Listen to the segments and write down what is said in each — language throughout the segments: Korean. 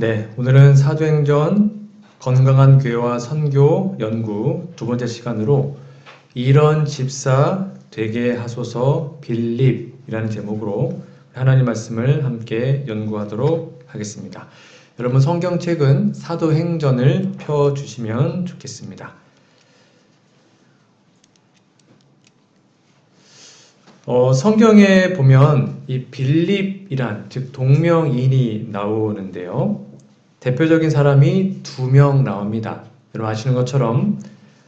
네, 오늘은 사도행전 건강한 교회와 선교 연구 두 번째 시간으로 이런 집사 되게 하소서 빌립이라는 제목으로 하나님 말씀을 함께 연구하도록 하겠습니다. 여러분 성경책은 사도행전을 펴주시면 좋겠습니다. 성경에 보면 이 빌립이란 즉 동명이인이 나오는데요. 대표적인 사람이 두 명 나옵니다. 여러분 아시는 것처럼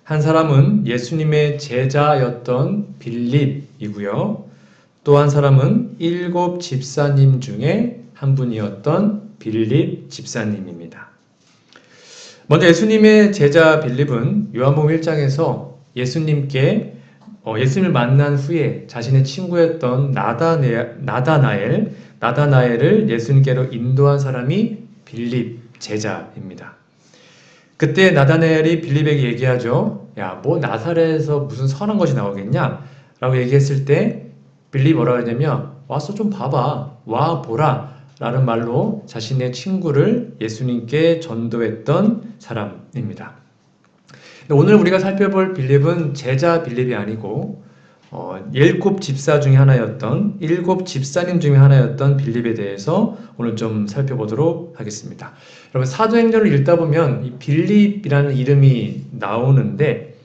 한 사람은 예수님의 제자였던 빌립이고요. 또 한 사람은 7 집사님 중에 한 분이었던 빌립 집사님입니다. 먼저 예수님의 제자 빌립은 요한복음 1장에서 예수님을 만난 후에 자신의 친구였던 나다나엘을 예수님께로 인도한 사람이 빌립 제자입니다. 그때 나다나엘이 빌립에게 얘기하죠. 야, 뭐 나사렛에서 무슨 선한 것이 나오겠냐? 라고 얘기했을 때 빌립이 뭐라고 하냐면 와서 좀 봐봐. 와 보라. 라는 말로 자신의 친구를 예수님께 전도했던 사람입니다. 오늘 우리가 살펴볼 빌립은 제자 빌립이 아니고 7 집사 중에 하나였던 7 집사님 중에 하나였던 빌립에 대해서 오늘 좀 살펴보도록 하겠습니다. 여러분 사도행전을 읽다 보면 이 빌립이라는 이름이 나오는데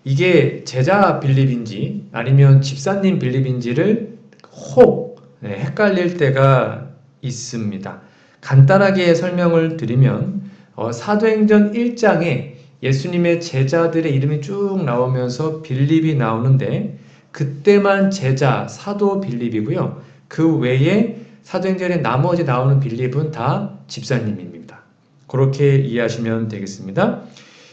이게 제자 빌립인지 아니면 집사님 빌립인지를 혹 헷갈릴 때가 있습니다. 간단하게 설명을 드리면 사도행전 1장에 예수님의 제자들의 이름이 쭉 나오면서 빌립이 나오는데 그때만 제자 사도 빌립이고요. 그 외에 사도행전에 나머지 나오는 빌립은 다 집사님입니다. 그렇게 이해하시면 되겠습니다.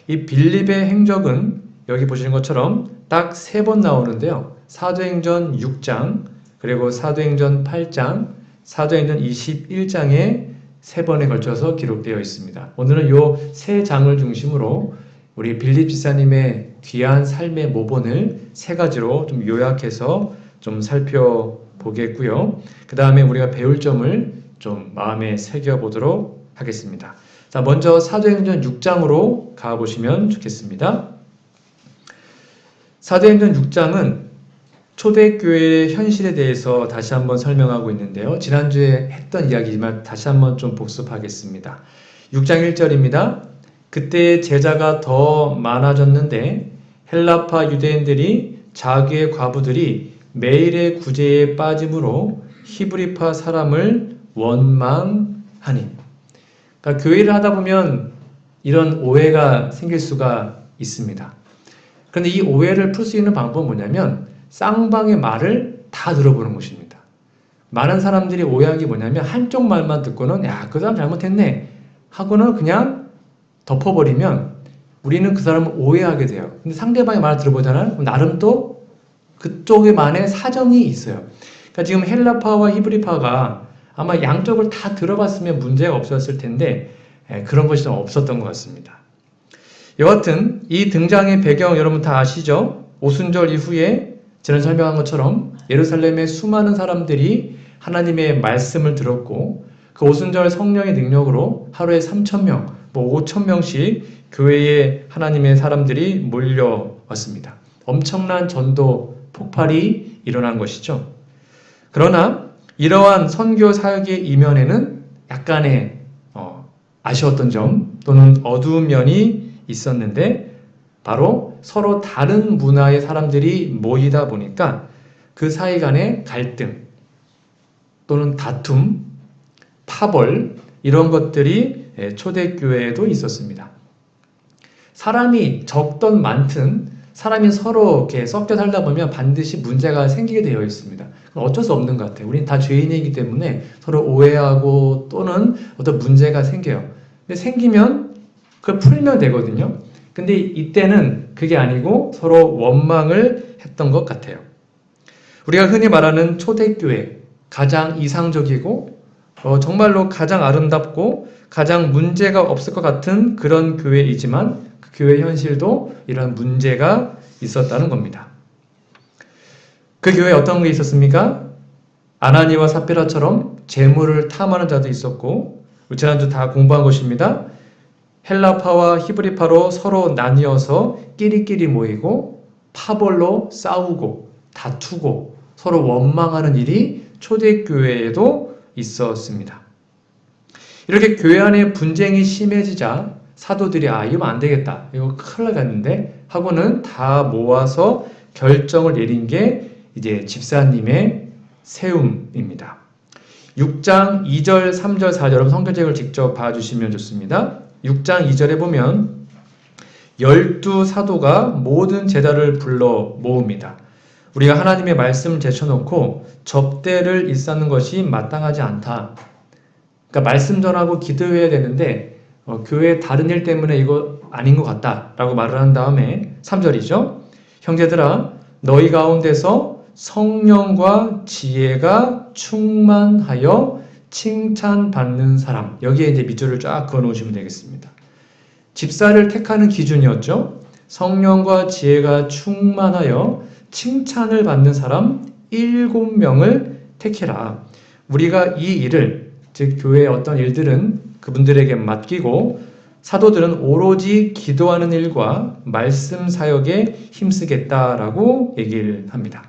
이 빌립의 행적은 여기 보시는 것처럼 딱 3번 나오는데요. 사도행전 6장, 그리고 사도행전 8장, 사도행전 21장에 3번에 걸쳐서 기록되어 있습니다. 오늘은 이 3장을 중심으로 우리 빌립 집사님의 귀한 삶의 모본을 3가지로 좀 요약해서 좀 살펴보겠고요. 그 다음에 우리가 배울 점을 좀 마음에 새겨보도록 하겠습니다. 자, 먼저 사도행전 6장으로 가보시면 좋겠습니다. 사도행전 6장은 초대교회의 현실에 대해서 다시 한번 설명하고 있는데요. 지난주에 했던 이야기지만 다시 한번 좀 복습하겠습니다. 6장 1절입니다. 그때 제자가 더 많아졌는데 헬라파 유대인들이 자기의 과부들이 매일의 구제에 빠짐으로 히브리파 사람을 원망하니. 그러니까 교회를 하다 보면 이런 오해가 생길 수가 있습니다. 그런데 이 오해를 풀 수 있는 방법은 뭐냐면 쌍방의 말을 다 들어보는 것입니다. 많은 사람들이 오해한 게 뭐냐면 한쪽 말만 듣고는 야, 그 사람 잘못했네 하고는 그냥 덮어버리면 우리는 그 사람을 오해하게 돼요. 근데 상대방의 말을 들어보잖아요. 그럼 나름 또 그쪽에만의 사정이 있어요. 그러니까 지금 헬라파와 히브리파가 아마 양쪽을 다 들어봤으면 문제가 없었을 텐데 그런 것이 좀 없었던 것 같습니다. 여하튼 이 등장의 배경 여러분 다 아시죠? 오순절 이후에 지난 설명한 것처럼 예루살렘의 수많은 사람들이 하나님의 말씀을 들었고 그 오순절 성령의 능력으로 하루에 3,000명, 5,000명씩 교회에 하나님의 사람들이 몰려왔습니다. 엄청난 전도 폭발이 일어난 것이죠. 그러나 이러한 선교 사역의 이면에는 약간의 아쉬웠던 점 또는 어두운 면이 있었는데 바로 서로 다른 문화의 사람들이 모이다 보니까 그 사이 간의 갈등 또는 다툼, 파벌 이런 것들이 초대교회에도 있었습니다. 사람이 적든 많든 사람이 서로 이렇게 섞여 살다 보면 반드시 문제가 생기게 되어 있습니다. 어쩔 수 없는 것 같아요. 우린 다 죄인이기 때문에 서로 오해하고 또는 어떤 문제가 생겨요. 근데 생기면 그걸 풀면 되거든요. 근데 이때는 그게 아니고 서로 원망을 했던 것 같아요. 우리가 흔히 말하는 초대교회, 가장 이상적이고 정말로 가장 아름답고 가장 문제가 없을 것 같은 그런 교회이지만 그 교회 현실도 이런 문제가 있었다는 겁니다. 그 교회에 어떤 게 있었습니까? 아나니와 삽비라처럼 재물을 탐하는 자도 있었고 지난주 다 공부한 것입니다. 헬라파와 히브리파로 서로 나뉘어서 끼리끼리 모이고 파벌로 싸우고 다투고 서로 원망하는 일이 초대교회에도 있었습니다. 이렇게 교회 안에 분쟁이 심해지자 사도들이 이러면 안 되겠다. 이거 큰일 나겠는데 하고는 다 모아서 결정을 내린 게 이제 집사님의 세움입니다. 6장 2절, 3절, 4절 여러분 성경책을 직접 봐주시면 좋습니다. 6장 2절에 보면 12사도가 모든 제자를 불러 모읍니다. 우리가 하나님의 말씀을 제쳐놓고 접대를 일삼는 것이 마땅하지 않다. 그러니까 말씀 전하고 기도해야 되는데 교회 다른 일 때문에 이거 아닌 것 같다 라고 말을 한 다음에 3절이죠. 형제들아 너희 가운데서 성령과 지혜가 충만하여 칭찬받는 사람. 여기에 이제 밑줄을 쫙 그어 놓으시면 되겠습니다. 집사를 택하는 기준이었죠. 성령과 지혜가 충만하여 칭찬을 받는 사람 7명을 택해라. 우리가 이 일을, 즉 교회의 어떤 일들은 그분들에게 맡기고 사도들은 오로지 기도하는 일과 말씀 사역에 힘쓰겠다라고 얘기를 합니다.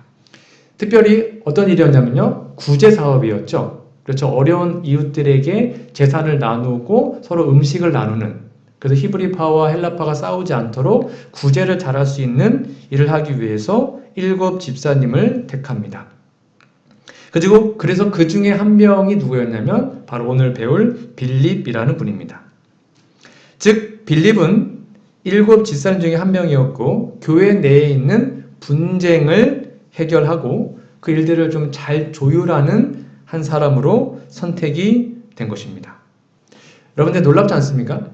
특별히 어떤 일이었냐면요. 구제 사업이었죠. 그렇죠. 어려운 이웃들에게 재산을 나누고 서로 음식을 나누는, 그래서 히브리파와 헬라파가 싸우지 않도록 구제를 잘할 수 있는 일을 하기 위해서 7 집사님을 택합니다. 그리고 그래서 그 중에 한 명이 누구였냐면 바로 오늘 배울 빌립이라는 분입니다. 즉 빌립은 7 집사님 중에 한 명이었고 교회 내에 있는 분쟁을 해결하고 그 일들을 좀 잘 조율하는 한 사람으로 선택이 된 것입니다. 여러분들 놀랍지 않습니까?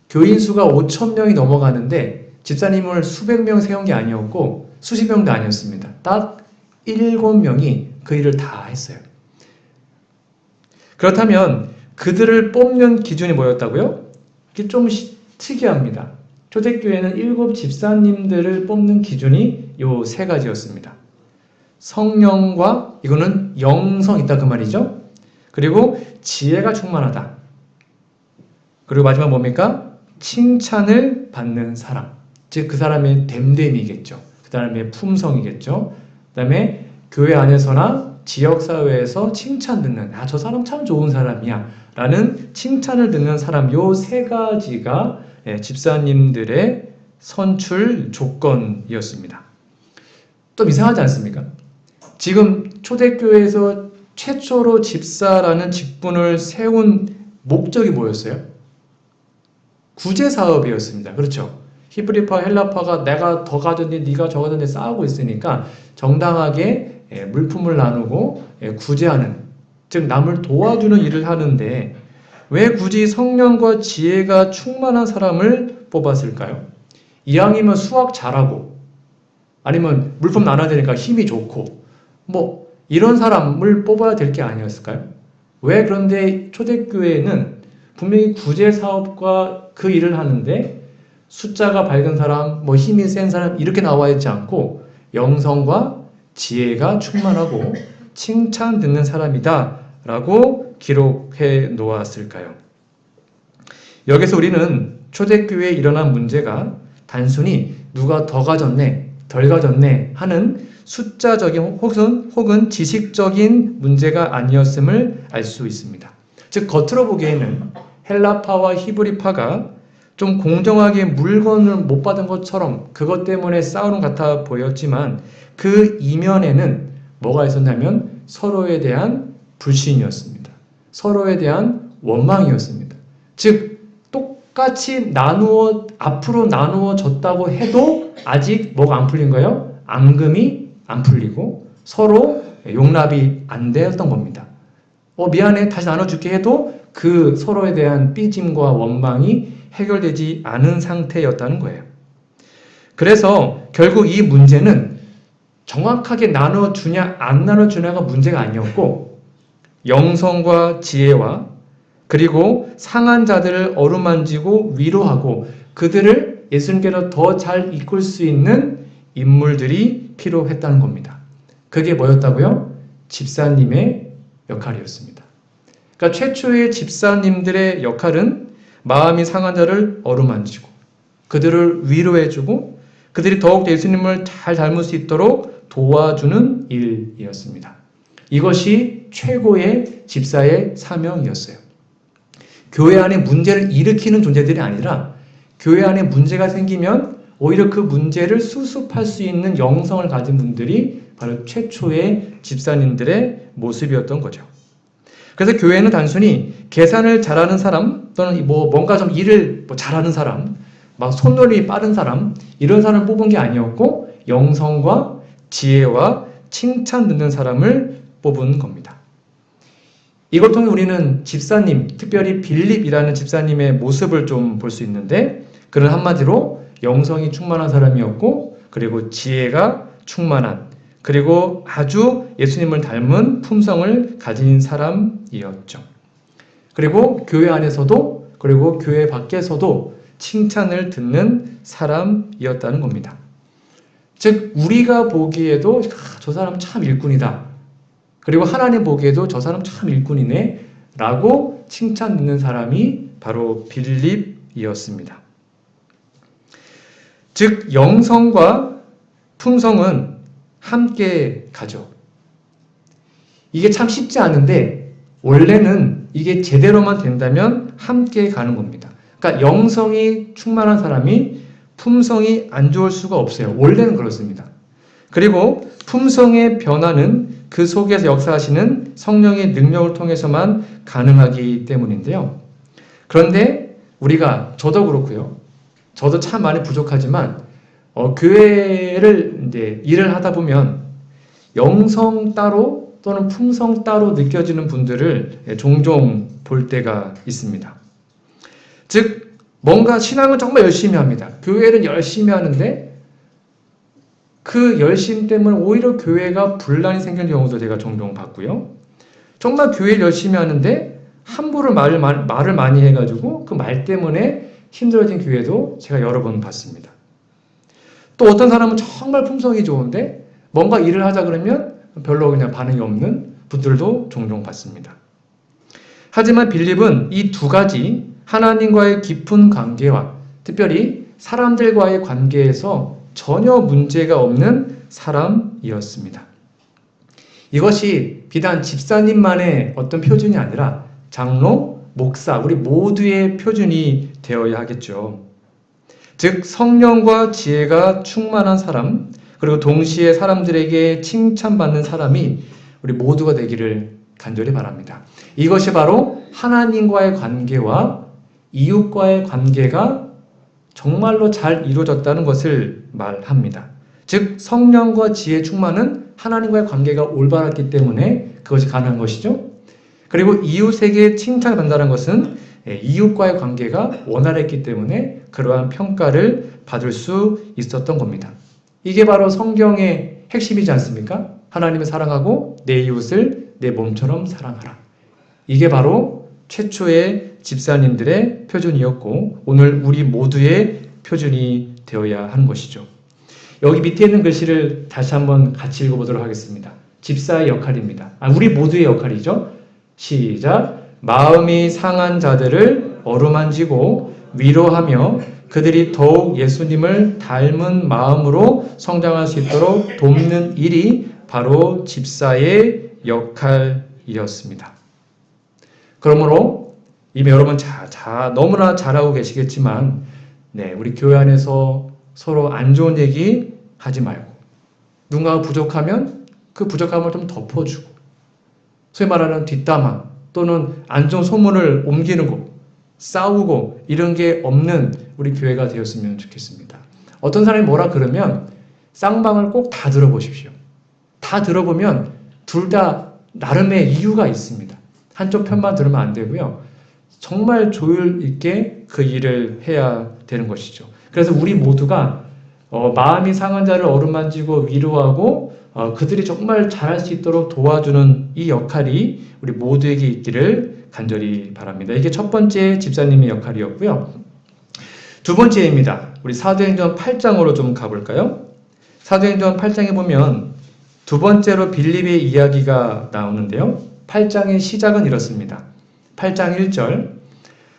교인 수가 5,000명이 넘어가는데 집사님을 수백 명 세운 게 아니었고 수십 명도 아니었습니다. 딱 7명이 그 일을 다 했어요. 그렇다면 그들을 뽑는 기준이 뭐였다고요? 이게 좀 특이합니다. 초대교회는 7 집사님들을 뽑는 기준이 요 3가지였습니다. 성령과, 이거는 영성 있다 그 말이죠. 그리고 지혜가 충만하다. 그리고 마지막 뭡니까? 칭찬을 받는 사람. 즉 그 사람의 됨됨이겠죠. 그 사람의 품성이겠죠. 그 다음에 교회 안에서나 지역사회에서 칭찬 듣는, 저 사람 참 좋은 사람이야 라는 칭찬을 듣는 사람, 요 3가지가 집사님들의 선출 조건이었습니다. 좀 이상하지 않습니까? 지금 초대교회에서 최초로 집사라는 직분을 세운 목적이 뭐였어요? 구제 사업이었습니다. 그렇죠? 히브리파, 헬라파가 내가 더 가졌니, 네가 저 가졌니 싸우고 있으니까 정당하게 물품을 나누고 구제하는, 즉 남을 도와주는 일을 하는데 왜 굳이 성령과 지혜가 충만한 사람을 뽑았을까요? 이왕이면 수학 잘하고 아니면 물품 나눠야 되니까 힘이 좋고 뭐 이런 사람을 뽑아야 될 게 아니었을까요? 왜 그런데 초대교회는 분명히 구제 사업과 그 일을 하는데 숫자가 밝은 사람, 뭐 힘이 센 사람 이렇게 나와 있지 않고 영성과 지혜가 충만하고 칭찬 듣는 사람이다 라고 기록해 놓았을까요? 여기서 우리는 초대교회에 일어난 문제가 단순히 누가 더 가졌네, 덜 가졌네 하는 숫자적인 혹은 지식적인 문제가 아니었음을 알 수 있습니다. 즉 겉으로 보기에는 헬라파와 히브리파가 좀 공정하게 물건을 못 받은 것처럼 그것 때문에 싸우는 것 같아 보였지만 그 이면에는 뭐가 있었냐면 서로에 대한 불신이었습니다. 서로에 대한 원망이었습니다. 즉 똑같이 앞으로 나누어졌다고 해도 아직 뭐가 안 풀린 거예요? 앙금이 안 풀리고 서로 용납이 안 되었던 겁니다. 미안해 다시 나눠줄게 해도 그 서로에 대한 삐짐과 원망이 해결되지 않은 상태였다는 거예요. 그래서 결국 이 문제는 정확하게 나눠주냐 안 나눠주냐가 문제가 아니었고 영성과 지혜와 그리고 상한 자들을 어루만지고 위로하고 그들을 예수님께로 더 잘 이끌 수 있는 인물들이 필요했다는 겁니다. 그게 뭐였다고요? 집사님의 역할이었습니다. 그러니까 최초의 집사님들의 역할은 마음이 상한 자를 어루만지고 그들을 위로해주고 그들이 더욱 예수님을 잘 닮을 수 있도록 도와주는 일이었습니다. 이것이 최고의 집사의 사명이었어요. 교회 안에 문제를 일으키는 존재들이 아니라 교회 안에 문제가 생기면 오히려 그 문제를 수습할 수 있는 영성을 가진 분들이 바로 최초의 집사님들의 모습이었던 거죠. 그래서 교회는 단순히 계산을 잘하는 사람 또는 뭔가 좀 일을 잘하는 사람, 막 손놀림이 빠른 사람 이런 사람을 뽑은 게 아니었고 영성과 지혜와 칭찬 듣는 사람을 뽑은 겁니다. 이걸 통해 우리는 집사님, 특별히 빌립이라는 집사님의 모습을 좀 볼 수 있는데 그는 한마디로 영성이 충만한 사람이었고 그리고 지혜가 충만한 그리고 아주 예수님을 닮은 품성을 가진 사람이었죠. 그리고 교회 안에서도 그리고 교회 밖에서도 칭찬을 듣는 사람이었다는 겁니다. 즉 우리가 보기에도 저 사람 참 일꾼이다. 그리고 하나님 보기에도 저 사람 참 일꾼이네 라고 칭찬 듣는 사람이 바로 빌립이었습니다. 즉 영성과 품성은 함께 가죠. 이게 참 쉽지 않은데 원래는 이게 제대로만 된다면 함께 가는 겁니다. 그러니까 영성이 충만한 사람이 품성이 안 좋을 수가 없어요. 원래는 그렇습니다. 그리고 품성의 변화는 그 속에서 역사하시는 성령의 능력을 통해서만 가능하기 때문인데요. 그런데 저도 그렇고요. 저도 참 많이 부족하지만 교회를 이제 일을 하다 보면 영성 따로 또는 품성 따로 느껴지는 분들을 종종 볼 때가 있습니다. 즉 뭔가 신앙을 정말 열심히 합니다. 교회를 열심히 하는데 그 열심 때문에 오히려 교회가 분란이 생기는 경우도 제가 종종 봤고요. 정말 교회를 열심히 하는데 함부로 말을 많이 해가지고 그 말 때문에 힘들어진 교회도 제가 여러 번 봤습니다. 또 어떤 사람은 정말 품성이 좋은데 뭔가 일을 하자 그러면 별로 그냥 반응이 없는 분들도 종종 봤습니다. 하지만 빌립은 이 두 가지 하나님과의 깊은 관계와 특별히 사람들과의 관계에서 전혀 문제가 없는 사람이었습니다. 이것이 비단 집사님만의 어떤 표준이 아니라 장로, 목사, 우리 모두의 표준이 되어야 하겠죠. 즉 성령과 지혜가 충만한 사람, 그리고 동시에 사람들에게 칭찬받는 사람이 우리 모두가 되기를 간절히 바랍니다. 이것이 바로 하나님과의 관계와 이웃과의 관계가 정말로 잘 이루어졌다는 것을 말합니다. 즉 성령과 지혜 충만은 하나님과의 관계가 올바랐기 때문에 그것이 가능한 것이죠. 그리고 이웃에게 칭찬을 받는다는 것은 이웃과의 관계가 원활했기 때문에 그러한 평가를 받을 수 있었던 겁니다. 이게 바로 성경의 핵심이지 않습니까? 하나님을 사랑하고 내 이웃을 내 몸처럼 사랑하라. 이게 바로 최초의 집사님들의 표준이었고 오늘 우리 모두의 표준이 되어야 하는 것이죠. 여기 밑에 있는 글씨를 다시 한번 같이 읽어보도록 하겠습니다. 집사의 역할입니다. 우리 모두의 역할이죠. 시작. 마음이 상한 자들을 어루만지고 위로하며 그들이 더욱 예수님을 닮은 마음으로 성장할 수 있도록 돕는 일이 바로 집사의 역할이었습니다. 그러므로 이미 여러분 너무나 잘하고 계시겠지만 우리 교회 안에서 서로 안 좋은 얘기 하지 말고 누군가가 부족하면 그 부족함을 좀 덮어주고 소위 말하는 뒷담화 또는 안 좋은 소문을 옮기는 거 싸우고 이런 게 없는 우리 교회가 되었으면 좋겠습니다. 어떤 사람이 뭐라 그러면 쌍방을 꼭 다 들어보십시오. 다 들어보면 둘 다 나름의 이유가 있습니다. 한쪽 편만 들으면 안 되고요. 정말 조율 있게 그 일을 해야 되는 것이죠. 그래서 우리 모두가 마음이 상한 자를 어루만지고 위로하고 그들이 정말 잘할 수 있도록 도와주는 이 역할이 우리 모두에게 있기를 간절히 바랍니다. 이게 첫 번째 집사님의 역할이었고요. 두 번째입니다. 우리 사도행전 8장으로 좀 가볼까요? 사도행전 8장에 보면 두 번째로 빌립의 이야기가 나오는데요. 8장의 시작은 이렇습니다. 8장 1절.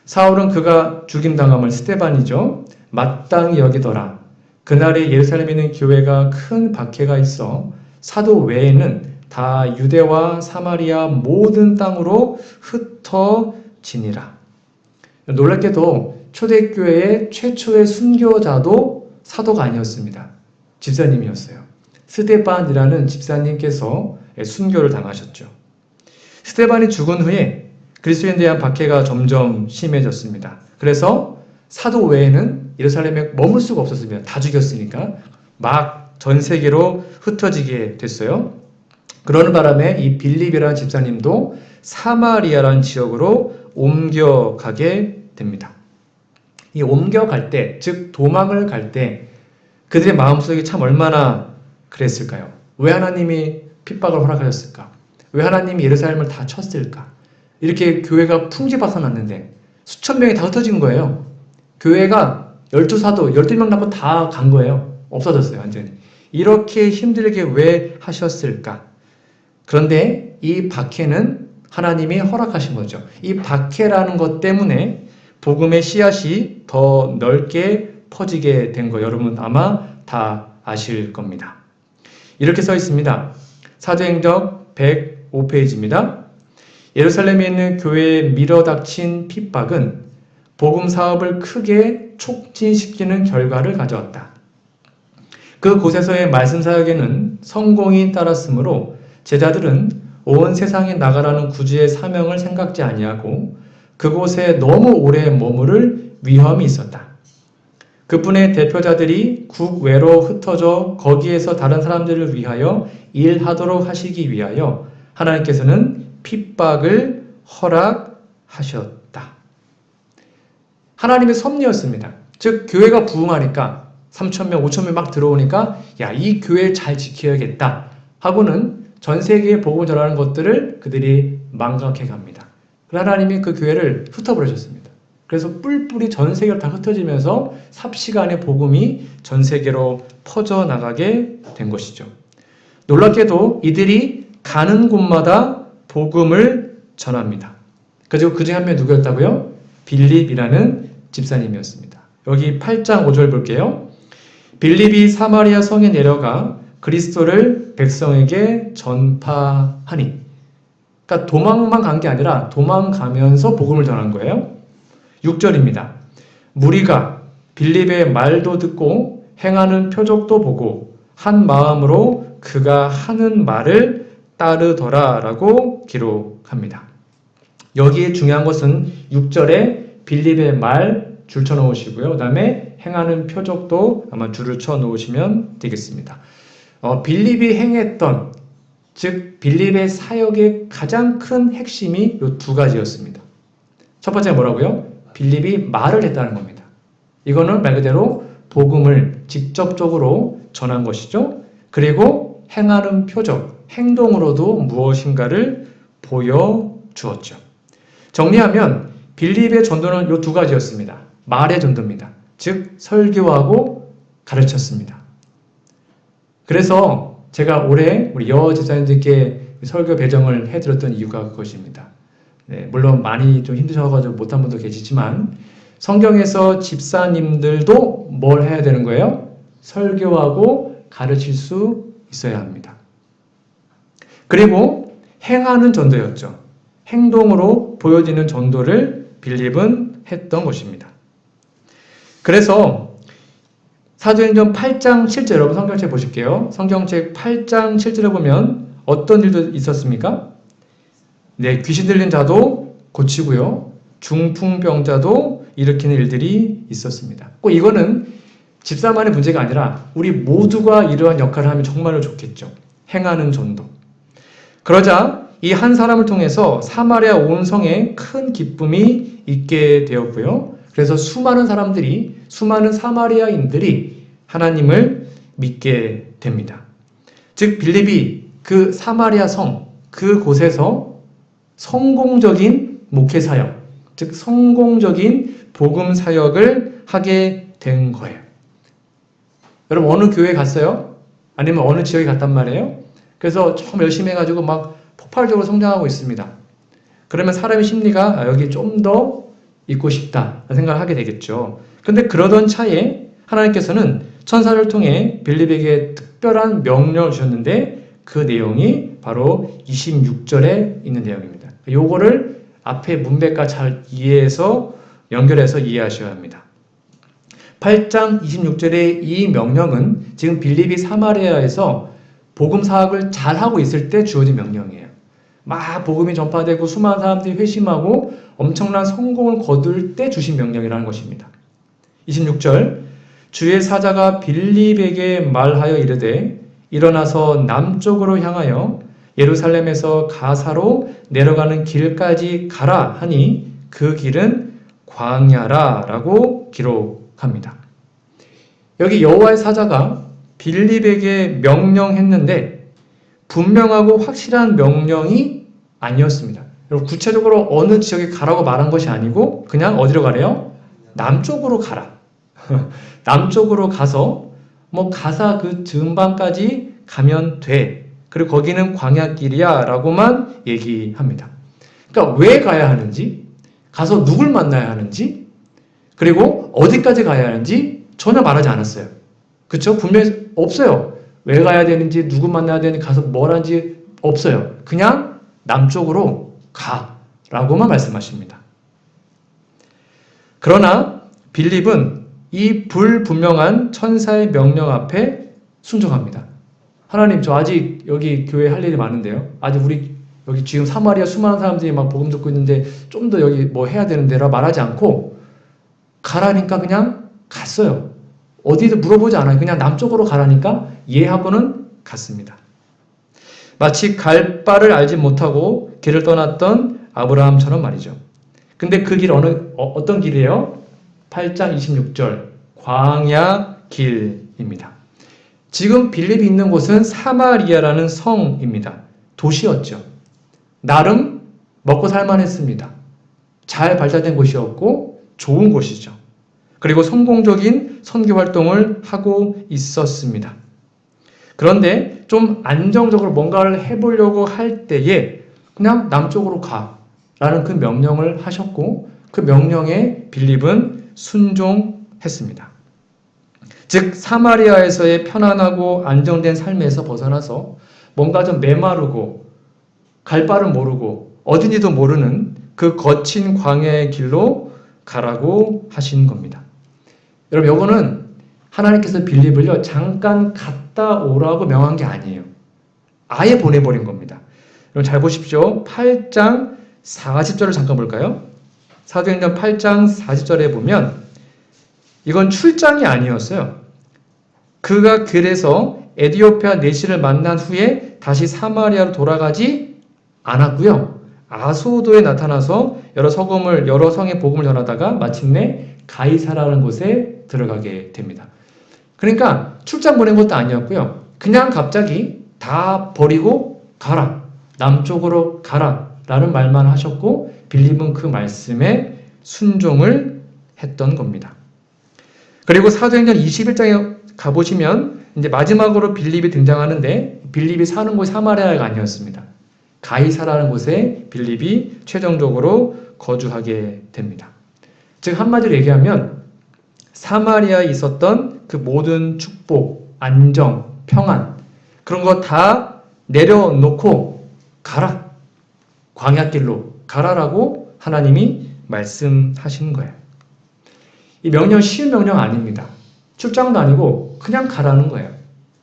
사울은 그가 죽임당함을 스데반이죠. 마땅히 여기더라. 그날에 예루살렘에 있는 교회가 큰 박해가 있어 사도 외에는 다 유대와 사마리아 모든 땅으로 흩어지니라. 놀랍게도 초대교회의 최초의 순교자도 사도가 아니었습니다. 집사님이었어요. 스데반이라는 집사님께서 순교를 당하셨죠. 스데반이 죽은 후에 그리스도인에 대한 박해가 점점 심해졌습니다. 그래서 사도 외에는 예루살렘에 머물 수가 없었습니다. 다 죽였으니까 막 전 세계로 흩어지게 됐어요. 그러는 바람에 이 빌립이라는 집사님도 사마리아라는 지역으로 옮겨가게 됩니다. 이 옮겨갈 때, 즉 도망을 갈 때 그들의 마음속에 참 얼마나 그랬을까요? 왜 하나님이 핍박을 허락하셨을까? 왜 하나님이 예루살렘을 다 쳤을까? 이렇게 교회가 풍지박산 났는데 수천 명이 다 흩어진 거예요. 교회가 12사도, 12명 남고 다 간 거예요. 없어졌어요, 완전히. 이렇게 힘들게 왜 하셨을까? 그런데 이 박해는 하나님이 허락하신 거죠. 이 박해라는 것 때문에 복음의 씨앗이 더 넓게 퍼지게 된 거 여러분 아마 다 아실 겁니다. 이렇게 써 있습니다. 사도행전 105페이지입니다. 예루살렘에 있는 교회에 밀어닥친 핍박은 복음 사업을 크게 촉진시키는 결과를 가져왔다. 그곳에서의 말씀 사역에는 성공이 따랐으므로 제자들은 온 세상에 나가라는 구주의 사명을 생각지 아니하고 그곳에 너무 오래 머무를 위험이 있었다. 그뿐의 대표자들이 국외로 흩어져 거기에서 다른 사람들을 위하여 일하도록 하시기 위하여 하나님께서는 핍박을 허락하셨다. 하나님의 섭리였습니다. 즉 교회가 부흥하니까 3,000명, 5,000명 막 들어오니까 야, 이 교회를 잘 지켜야겠다 하고는 전 세계에 복음을 전하는 것들을 그들이 망각해 갑니다. 하나님이 그 교회를 흩어버리셨습니다. 그래서 뿔뿔이 전 세계로 다 흩어지면서 삽시간에 복음이 전 세계로 퍼져나가게 된 것이죠. 놀랍게도 이들이 가는 곳마다 복음을 전합니다. 그리고 그중에 한 명이 누구였다고요? 빌립이라는 집사님이었습니다. 여기 8장 5절 볼게요. 빌립이 사마리아 성에 내려가 그리스도를 백성에게 전파하니. 그러니까 도망만 간 게 아니라 도망가면서 복음을 전한 거예요. 6절입니다. 무리가 빌립의 말도 듣고 행하는 표적도 보고 한 마음으로 그가 하는 말을 따르더라 라고 기록합니다. 여기에 중요한 것은 6절에 빌립의 말 줄 쳐 놓으시고요. 그 다음에 행하는 표적도 아마 줄을 쳐 놓으시면 되겠습니다. 빌립이 행했던, 즉 빌립의 사역의 가장 큰 핵심이 이 두 가지였습니다. 첫 번째가 뭐라고요? 빌립이 말을 했다는 겁니다. 이거는 말 그대로 복음을 직접적으로 전한 것이죠. 그리고 행하는 표적, 행동으로도 무엇인가를 보여주었죠. 정리하면 빌립의 전도는 이 두 가지였습니다. 말의 전도입니다. 즉 설교하고 가르쳤습니다. 그래서 제가 올해 우리 여어 집사님들께 설교 배정을 해드렸던 이유가 그것입니다. 네, 물론 많이 좀 힘드셔가지고 못한 분도 계시지만 성경에서 집사님들도 뭘 해야 되는 거예요? 설교하고 가르칠 수 있어야 합니다. 그리고 행하는 전도였죠. 행동으로 보여지는 전도를 빌립은 했던 것입니다. 그래서 사도행전 8장 7절 여러분 성경책 보실게요. 성경책 8장 7절에 보면 어떤 일도 있었습니까? 네, 귀신 들린 자도 고치고요. 중풍병자도 일으키는 일들이 있었습니다. 꼭 이거는 집사만의 문제가 아니라 우리 모두가 이러한 역할을 하면 정말로 좋겠죠. 행하는 전도. 그러자 이 한 사람을 통해서 사마리아 온 성에 큰 기쁨이 있게 되었고요. 그래서 수많은 사람들이, 수많은 사마리아인들이 하나님을 믿게 됩니다. 즉 빌립이 그 사마리아 성, 그곳에서 성공적인 목회 사역, 즉 성공적인 복음 사역을 하게 된 거예요. 여러분 어느 교회에 갔어요? 아니면 어느 지역에 갔단 말이에요? 그래서 좀 열심히 해가지고 막 폭발적으로 성장하고 있습니다. 그러면 사람의 심리가 여기 좀 더 있고 싶다 생각을 하게 되겠죠. 근데 그러던 차에 하나님께서는 천사를 통해 빌립에게 특별한 명령을 주셨는데 그 내용이 바로 26절에 있는 내용입니다. 요거를 앞에 문맥과 잘 이해해서 연결해서 이해하셔야 합니다. 8장 26절의 이 명령은 지금 빌립이 사마리아에서 복음 사역을 잘하고 있을 때 주어진 명령이에요. 막 복음이 전파되고 수많은 사람들이 회심하고 엄청난 성공을 거둘 때 주신 명령이라는 것입니다. 26절 주의 사자가 빌립에게 말하여 이르되 일어나서 남쪽으로 향하여 예루살렘에서 가사로 내려가는 길까지 가라 하니 그 길은 광야라 라고 기록합니다. 여기 여호와의 사자가 빌립에게 명령했는데 분명하고 확실한 명령이 아니었습니다. 여러분 구체적으로 어느 지역에 가라고 말한 것이 아니고 그냥 어디로 가래요? 남쪽으로 가라. 남쪽으로 가서 가사 그 즈음반까지 가면 돼. 그리고 거기는 광야길이야 라고만 얘기합니다. 그러니까 왜 가야 하는지, 가서 누굴 만나야 하는지, 그리고 어디까지 가야 하는지 전혀 말하지 않았어요. 그쵸? 분명히 없어요. 왜 가야 되는지, 누구 만나야 되는지, 가서 뭘 하는지 없어요. 그냥 남쪽으로 가라고만 말씀하십니다. 그러나 빌립은 이 불분명한 천사의 명령 앞에 순종합니다. 하나님, 저 아직 여기 교회 할 일이 많은데요. 아직 우리 여기 지금 사마리아 수많은 사람들이 막 복음 듣고 있는데 좀 더 여기 뭐 해야 되는데라 말하지 않고 가라니까 그냥 갔어요. 어디도 물어보지 않아요. 그냥 남쪽으로 가라니까 이해하고는 갔습니다. 마치 갈 바를 알지 못하고 길을 떠났던 아브라함처럼 말이죠. 근데 그 길 어떤 길이에요? 8장 26절 광야 길입니다. 지금 빌립이 있는 곳은 사마리아라는 성입니다. 도시였죠. 나름 먹고 살만했습니다. 잘 발달된 곳이었고 좋은 곳이죠. 그리고 성공적인 선교 활동을 하고 있었습니다. 그런데 좀 안정적으로 뭔가를 해보려고 할 때에 그냥 남쪽으로 가라는 그 명령을 하셨고 그 명령에 빌립은 순종했습니다. 즉 사마리아에서의 편안하고 안정된 삶에서 벗어나서 뭔가 좀 메마르고 갈 바를 모르고 어딘지도 모르는 그 거친 광야의 길로 가라고 하신 겁니다. 여러분 이거는 하나님께서 빌립을요 잠깐 갔다 오라고 명한 게 아니에요. 아예 보내버린 겁니다. 여러분 잘 보십시오. 8장 40절을 잠깐 볼까요? 사도행전 8장 40절에 보면 이건 출장이 아니었어요. 그가 그래서 에디오피아 내시를 만난 후에 다시 사마리아로 돌아가지 않았고요. 아소도에 나타나서 여러 성의 복음을 전하다가 마침내 가이사라는 곳에 들어가게 됩니다. 그러니까 출장 보낸 것도 아니었고요. 그냥 갑자기 다 버리고 가라. 남쪽으로 가라. 라는 말만 하셨고 빌립은 그 말씀에 순종을 했던 겁니다. 그리고 사도행전 21장에 가보시면 이제 마지막으로 빌립이 등장하는데 빌립이 사는 곳이 사마리아가 아니었습니다. 가이사라는 곳에 빌립이 최종적으로 거주하게 됩니다. 즉 한마디로 얘기하면 사마리아에 있었던 그 모든 축복, 안정, 평안 그런 거 다 내려놓고 가라. 광야길로 가라라고 하나님이 말씀하신 거예요. 이 명령 쉬운 명령 아닙니다. 출장도 아니고 그냥 가라는 거예요.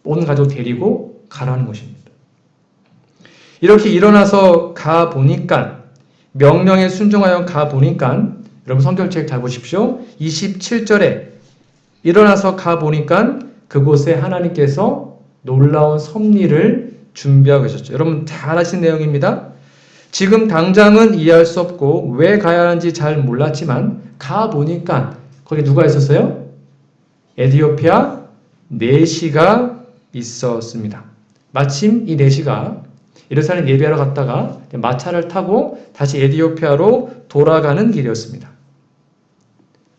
온 가족 데리고 가라는 것입니다. 이렇게 일어나서 가보니까 명령에 순종하여 가보니까 여러분 성경책 잘 보십시오. 27절에 일어나서 가보니까 그곳에 하나님께서 놀라운 섭리를 준비하고 계셨죠. 여러분 잘 아시는 내용입니다. 지금 당장은 이해할 수 없고 왜 가야 하는지 잘 몰랐지만 가보니까 거기 누가 있었어요? 에디오피아 내시가 있었습니다. 마침 이 내시가 예루살렘 예배하러 갔다가 마차를 타고 다시 에디오피아로 돌아가는 길이었습니다.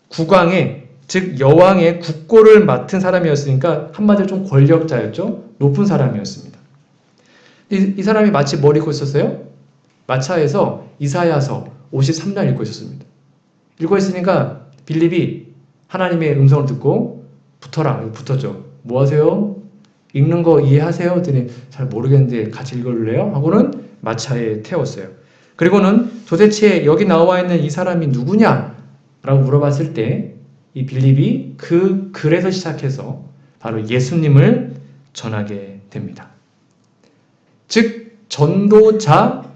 국왕의 즉 여왕의 국고를 맡은 사람이었으니까 한마디로 좀 권력자였죠. 높은 사람이었습니다. 이 사람이 마치 뭘 입고 있었어요? 마차에서 이사야서 53장 읽고 있었습니다. 읽고 있으니까 빌립이 하나님의 음성을 듣고 붙어라. 붙었죠. 뭐 하세요? 읽는 거 이해하세요? 그랬더니 잘 모르겠는데 같이 읽어줄래요? 하고는 마차에 태웠어요. 그리고는 도대체 여기 나와 있는 이 사람이 누구냐? 라고 물어봤을 때 이 빌립이 그 글에서 시작해서 바로 예수님을 전하게 됩니다. 즉 전도자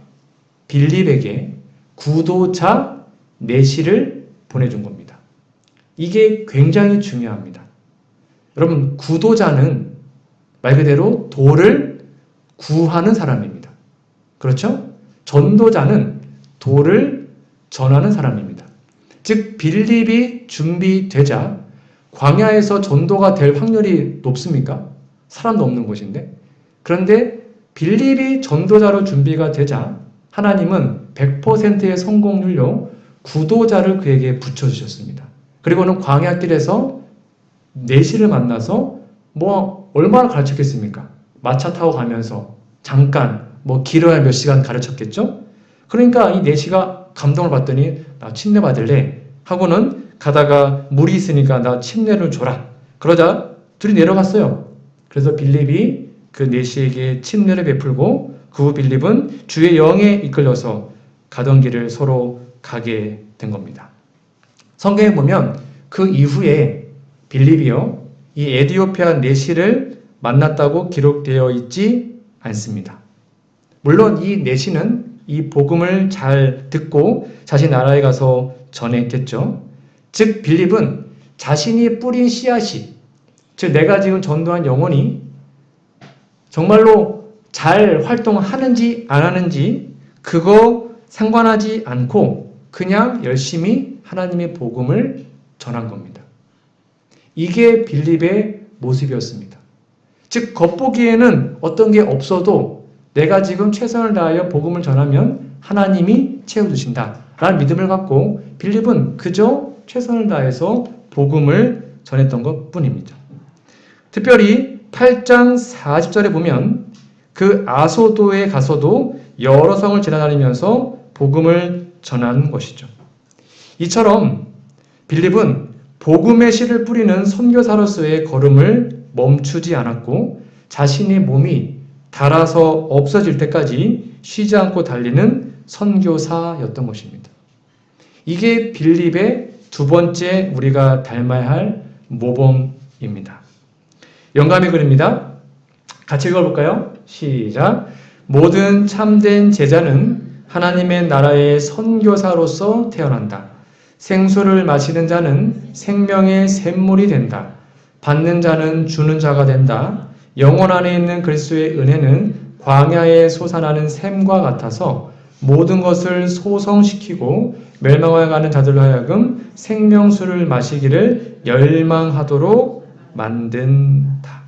빌립에게 구도자 내시를 보내준 겁니다. 이게 굉장히 중요합니다. 여러분, 구도자는 말 그대로 도를 구하는 사람입니다. 그렇죠? 전도자는 도를 전하는 사람입니다. 즉 빌립이 준비되자 광야에서 전도가 될 확률이 높습니까? 사람도 없는 곳인데. 그런데 빌립이 전도자로 준비가 되자 하나님은 100%의 성공률로 구도자를 그에게 붙여주셨습니다. 그리고는 광야길에서 내시를 만나서 얼마나 가르쳤겠습니까? 마차 타고 가면서 잠깐 길어야 몇 시간 가르쳤겠죠? 그러니까 이 내시가 감동을 받더니 나 침례 받을래 하고는 가다가 물이 있으니까 나 침례를 줘라. 그러자 둘이 내려갔어요. 그래서 빌립이 그 내시에게 침례를 베풀고 그 후 빌립은 주의 영에 이끌려서 가던 길을 서로 가게 된 겁니다. 성경에 보면 그 이후에 빌립이요 이 에디오피아 내시를 만났다고 기록되어 있지 않습니다. 물론 이 내시는 이 복음을 잘 듣고 자신 나라에 가서 전했겠죠. 즉 빌립은 자신이 뿌린 씨앗이, 즉 내가 지금 전도한 영혼이 정말로 잘 활동하는지 안 하는지 그거 상관하지 않고 그냥 열심히 하나님의 복음을 전한 겁니다. 이게 빌립의 모습이었습니다. 즉 겉보기에는 어떤 게 없어도 내가 지금 최선을 다하여 복음을 전하면 하나님이 채워주신다 라는 믿음을 갖고 빌립은 그저 최선을 다해서 복음을 전했던 것 뿐입니다. 특별히 8장 40절에 보면 그 아소도에 가서도 여러 성을 지나다니면서 복음을 전한 것이죠. 이처럼 빌립은 복음의 씨를 뿌리는 선교사로서의 걸음을 멈추지 않았고 자신의 몸이 닳아서 없어질 때까지 쉬지 않고 달리는 선교사였던 것입니다. 이게 빌립의 두 번째 우리가 닮아야 할 모범입니다. 영감의 글입니다. 같이 읽어볼까요? 시작. 모든 참된 제자는 하나님의 나라의 선교사로서 태어난다. 생수를 마시는 자는 생명의 샘물이 된다. 받는 자는 주는 자가 된다. 영혼 안에 있는 그리스도의 은혜는 광야에 솟아나는 샘과 같아서 모든 것을 소성시키고 멸망하여 가는 자들로 하여금 생명수를 마시기를 열망하도록 만든다.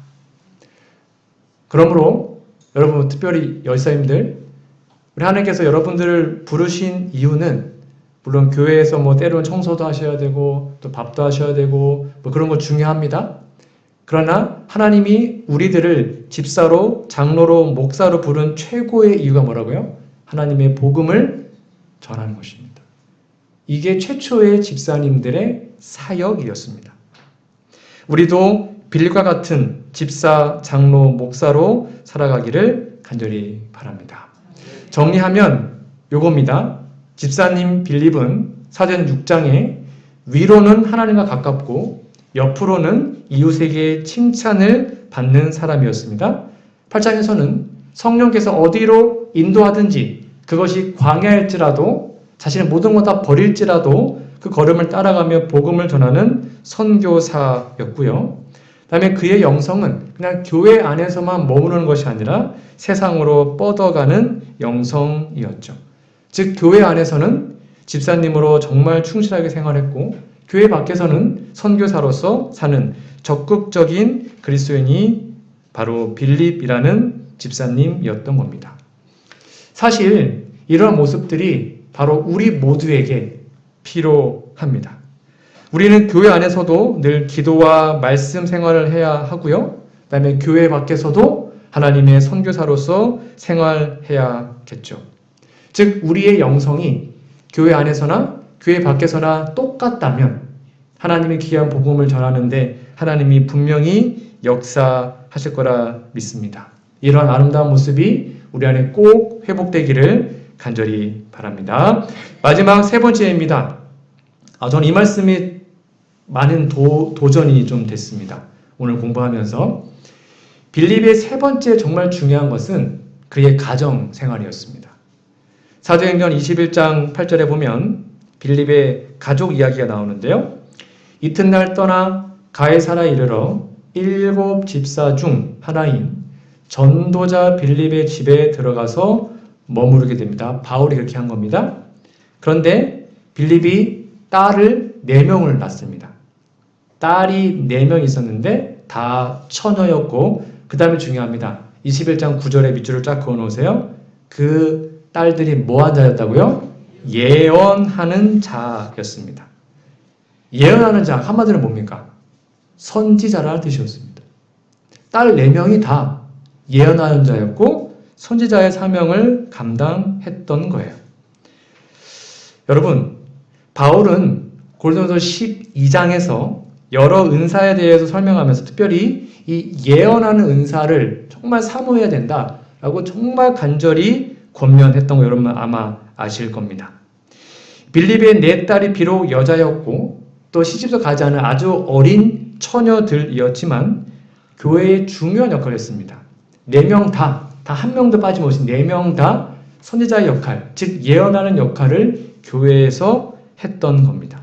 그러므로 여러분, 특별히 여사님들, 우리 하나님께서 여러분들을 부르신 이유는 물론 교회에서 때로는 청소도 하셔야 되고 또 밥도 하셔야 되고 그런 거 중요합니다. 그러나 하나님이 우리들을 집사로, 장로로, 목사로 부른 최고의 이유가 뭐라고요? 하나님의 복음을 전하는 것입니다. 이게 최초의 집사님들의 사역이었습니다. 우리도 빌립과 같은 집사, 장로, 목사로 살아가기를 간절히 바랍니다. 정리하면 요겁니다. 집사님 빌립은 사도행 6장에 위로는 하나님과 가깝고 옆으로는 이웃에게 칭찬을 받는 사람이었습니다. 8장에서는 성령께서 어디로 인도하든지 그것이 광야일지라도 자신의 모든 것 다 버릴지라도 그 걸음을 따라가며 복음을 전하는 선교사였고요. 그다음에 그의 영성은 그냥 교회 안에서만 머무르는 것이 아니라 세상으로 뻗어가는 영성이었죠. 즉 교회 안에서는 집사님으로 정말 충실하게 생활했고 교회 밖에서는 선교사로서 사는 적극적인 그리스도인이 바로 빌립이라는 집사님이었던 겁니다. 사실 이런 모습들이 바로 우리 모두에게 필요합니다. 우리는 교회 안에서도 늘 기도와 말씀 생활을 해야 하고요. 그다음에 교회 밖에서도 하나님의 선교사로서 생활해야겠죠. 즉 우리의 영성이 교회 안에서나 교회 밖에서나 똑같다면 하나님의 귀한 복음을 전하는데 하나님이 분명히 역사하실 거라 믿습니다. 이러한 아름다운 모습이 우리 안에 꼭 회복되기를 간절히 바랍니다. 마지막 세 번째입니다. 저는 이 말씀이 많은 도전이 좀 됐습니다. 오늘 공부하면서 빌립의 세 번째 정말 중요한 것은 그의 가정 생활이었습니다. 사도행전 21장 8절에 보면 빌립의 가족 이야기가 나오는데요. 이튿날 떠나 가이사라에 이르러 7 집사 중 하나인 전도자 빌립의 집에 들어가서 머무르게 됩니다. 바울이 그렇게 한 겁니다. 그런데 빌립이 딸을 4명을 낳습니다. 딸이 4명 있었는데 다 처녀였고 그 다음에 중요합니다. 21장 9절에 밑줄을 쫙 그어놓으세요. 그 딸들이 뭐한 자였다고요? 예언하는 자였습니다. 예언하는 자 한마디로 뭡니까? 선지자라는 뜻이었습니다. 딸 4명이 다 예언하는 자였고 선지자의 사명을 감당했던 거예요. 여러분, 바울은 고린도서 12장에서 여러 은사에 대해서 설명하면서 특별히 이 예언하는 은사를 정말 사모해야 된다라고 정말 간절히 권면했던 거 여러분 아마 아실 겁니다. 빌립의 4딸이 비록 여자였고 또 시집도 가지 않은 아주 어린 처녀들이었지만 교회의 중요한 역할을 했습니다. 4명 다 한 명도 빠짐없이 4명 다 선지자의 역할, 즉 예언하는 역할을 교회에서 했던 겁니다.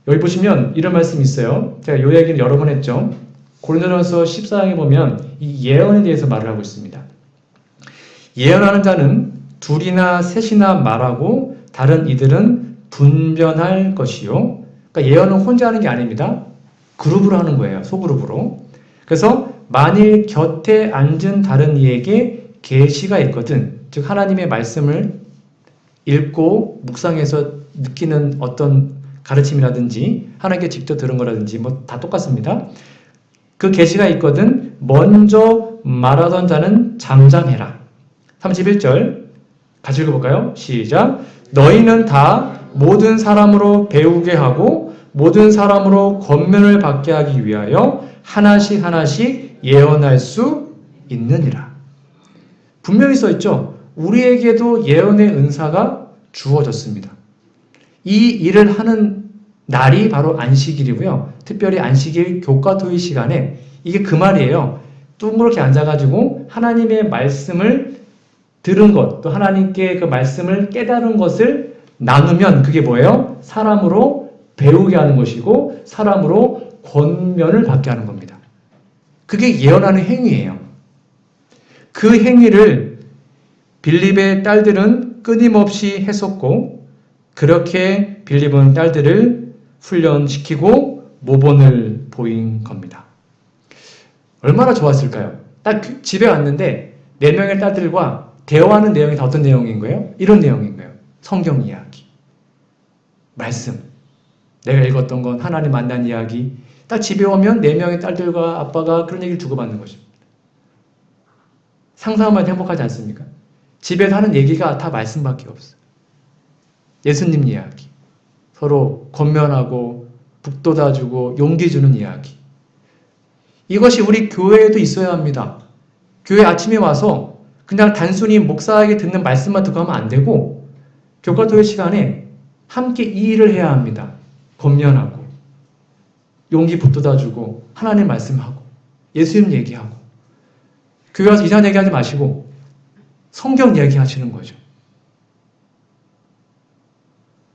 여기 보시면 이런 말씀이 있어요. 제가 이 얘기는 여러 번 했죠. 고린도전서 14장에 보면 이 예언에 대해서 말을 하고 있습니다. 예언하는 자는 2이나 3이나 말하고 다른 이들은 분변할 것이요. 그러니까 예언은 혼자 하는 게 아닙니다. 그룹으로 하는 거예요. 소그룹으로. 그래서 만일 곁에 앉은 다른 이에게 계시가 있거든, 즉 하나님의 말씀을 읽고 묵상해서 느끼는 어떤 가르침이라든지 하나님께 직접 들은 거라든지 뭐 다 똑같습니다. 그 계시가 있거든 먼저 말하던 자는 잠잠해라. 31절 같이 읽어볼까요? 시작. 너희는 다 모든 사람으로 배우게 하고 모든 사람으로 권면을 받게 하기 위하여 하나씩 하나씩 예언할 수 있느니라. 분명히 써있죠. 우리에게도 예언의 은사가 주어졌습니다. 이 일을 하는 날이 바로 안식일이고요. 특별히 안식일 교과 토의 시간에 이게 그 말이에요. 둥그렇게 앉아가지고 하나님의 말씀을 들은 것, 또 하나님께 그 말씀을 깨달은 것을 나누면 그게 뭐예요? 사람으로 배우게 하는 것이고 사람으로 권면을 받게 하는 겁니다. 그게 예언하는 행위예요. 그 행위를 빌립의 딸들은 끊임없이 했었고 그렇게 빌립은 딸들을 훈련시키고 모본을 보인 겁니다. 얼마나 좋았을까요? 딱 집에 왔는데 4명의 딸들과 대화하는 내용이 다 어떤 내용인 거예요? 이런 내용인 거예요. 성경 이야기, 말씀, 내가 읽었던 건 하나님 만난 이야기. 딱 집에 오면 4명의 딸들과 아빠가 그런 얘기를 주고받는 것입니다. 상상하면 행복하지 않습니까? 집에서 하는 얘기가 다 말씀밖에 없어요. 예수님 이야기, 서로 권면하고 북돋아주고 용기 주는 이야기. 이것이 우리 교회에도 있어야 합니다. 교회 아침에 와서 그냥 단순히 목사에게 듣는 말씀만 듣고 하면 안 되고 교과토의 시간에 함께 이 일을 해야 합니다. 권면하고 용기 북돋아주고 하나님 말씀하고 예수님 얘기하고 교회 와서 이상한 얘기하지 마시고 성경 얘기하시는 거죠.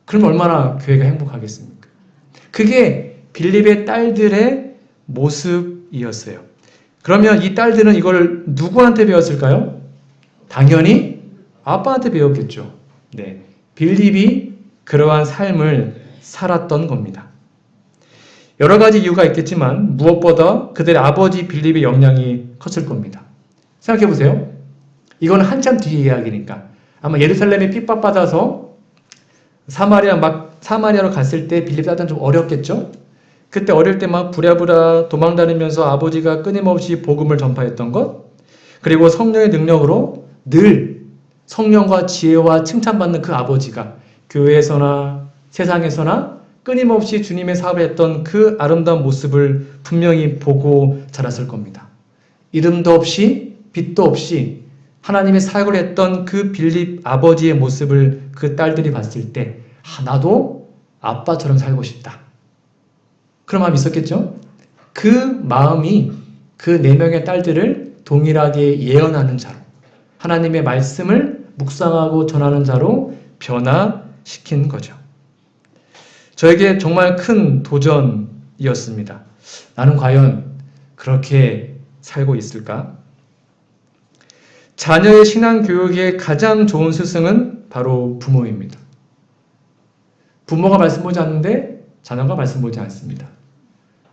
그럼 얼마나 교회가 행복하겠습니까? 그게 빌립의 딸들의 모습이었어요. 그러면 이 딸들은 이걸 누구한테 배웠을까요? 당연히 아빠한테 배웠겠죠. 네, 빌립이 그러한 삶을 살았던 겁니다. 여러 가지 이유가 있겠지만 무엇보다 그들의 아버지 빌립의 영향이 컸을 겁니다. 생각해 보세요. 이건 한참 뒤의 이야기니까 아마 예루살렘에 핍박받아서 사마리아로 갔을 때 빌립 딸들은 좀 어렸겠죠? 그때 어릴 때 막 부랴부랴 도망다니면서 아버지가 끊임없이 복음을 전파했던 것, 그리고 성령의 능력으로 늘 성령과 지혜와 칭찬받는 그 아버지가 교회에서나 세상에서나 끊임없이 주님의 사업을 했던 그 아름다운 모습을 분명히 보고 자랐을 겁니다. 이름도 없이 빛도 없이 하나님의 사역을 했던 그 빌립 아버지의 모습을 그 딸들이 봤을 때 나도 아빠처럼 살고 싶다. 그런 마음이 있었겠죠? 그 마음이 그 4명의 딸들을 동일하게 예언하는 자로 하나님의 말씀을 묵상하고 전하는 자로 변화시킨 거죠. 저에게 정말 큰 도전이었습니다. 나는 과연 그렇게 살고 있을까? 자녀의 신앙교육의 가장 좋은 스승은 바로 부모입니다. 부모가 말씀 보지 않는데 자녀가 말씀 보지 않습니다.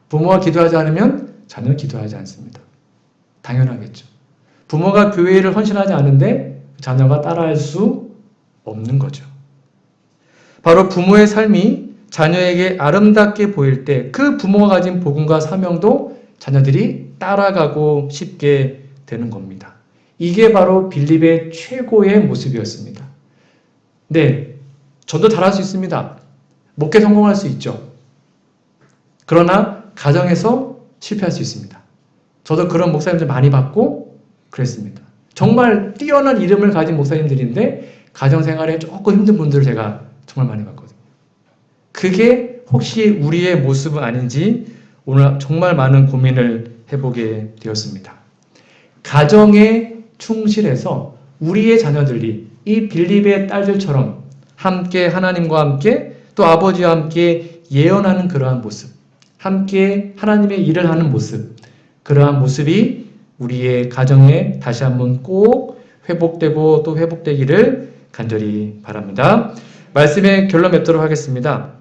부모가 기도하지 않으면 자녀는 기도하지 않습니다. 당연하겠죠. 부모가 교회를 헌신하지 않는데 자녀가 따라할 수 없는 거죠. 바로 부모의 삶이 자녀에게 아름답게 보일 때 그 부모가 가진 복음과 사명도 자녀들이 따라가고 싶게 되는 겁니다. 이게 바로 빌립의 최고의 모습이었습니다. 네, 저도 잘할 수 있습니다. 목회 성공할 수 있죠. 그러나 가정에서 실패할 수 있습니다. 저도 그런 목사님들 많이 봤고 그랬습니다. 정말 뛰어난 이름을 가진 목사님들인데 가정생활에 조금 힘든 분들을 제가 정말 많이 봤거든요. 그게 혹시 우리의 모습은 아닌지 오늘 정말 많은 고민을 해보게 되었습니다. 가정에 충실해서 우리의 자녀들이 이 빌립의 딸들처럼 함께 하나님과 함께 또 아버지와 함께 예언하는 그러한 모습, 함께 하나님의 일을 하는 모습, 그러한 모습이 우리의 가정에 다시 한번 꼭 회복되고 또 회복되기를 간절히 바랍니다. 말씀의 결론 맺도록 하겠습니다.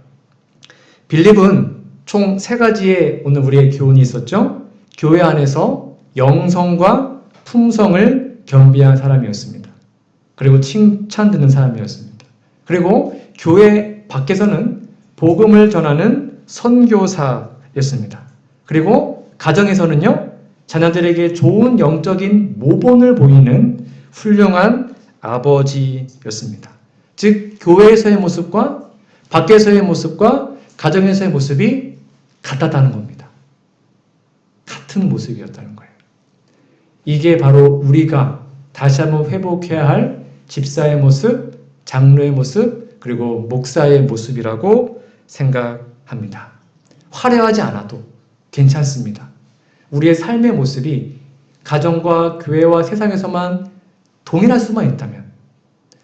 빌립은 총 3가지의 오늘 우리의 교훈이 있었죠. 교회 안에서 영성과 품성을 겸비한 사람이었습니다. 그리고 칭찬 듣는 사람이었습니다. 그리고 교회 밖에서는 복음을 전하는 선교사였습니다. 그리고 가정에서는요, 자녀들에게 좋은 영적인 모본을 보이는 훌륭한 아버지였습니다. 즉, 교회에서의 모습과 밖에서의 모습과 가정에서의 모습이 같았다는 겁니다. 같은 모습이었다는 거예요. 이게 바로 우리가 다시 한번 회복해야 할 집사의 모습, 장로의 모습, 그리고 목사의 모습이라고 생각합니다. 화려하지 않아도 괜찮습니다. 우리의 삶의 모습이 가정과 교회와 세상에서만 동일할 수만 있다면,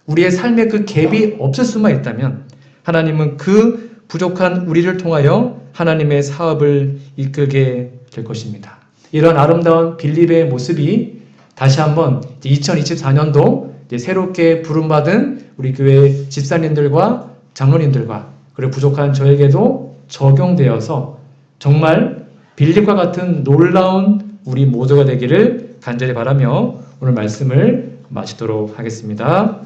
우리의 삶에 그 갭이 없을 수만 있다면 하나님은 그 부족한 우리를 통하여 하나님의 사업을 이끌게 될 것입니다. 이런 아름다운 빌립의 모습이 다시 한번 2024년도 새롭게 부름받은 우리 교회 집사님들과 장로님들과 그리고 부족한 저에게도 적용되어서 정말 빌립과 같은 놀라운 우리 모두가 되기를 간절히 바라며 오늘 말씀을 마치도록 하겠습니다.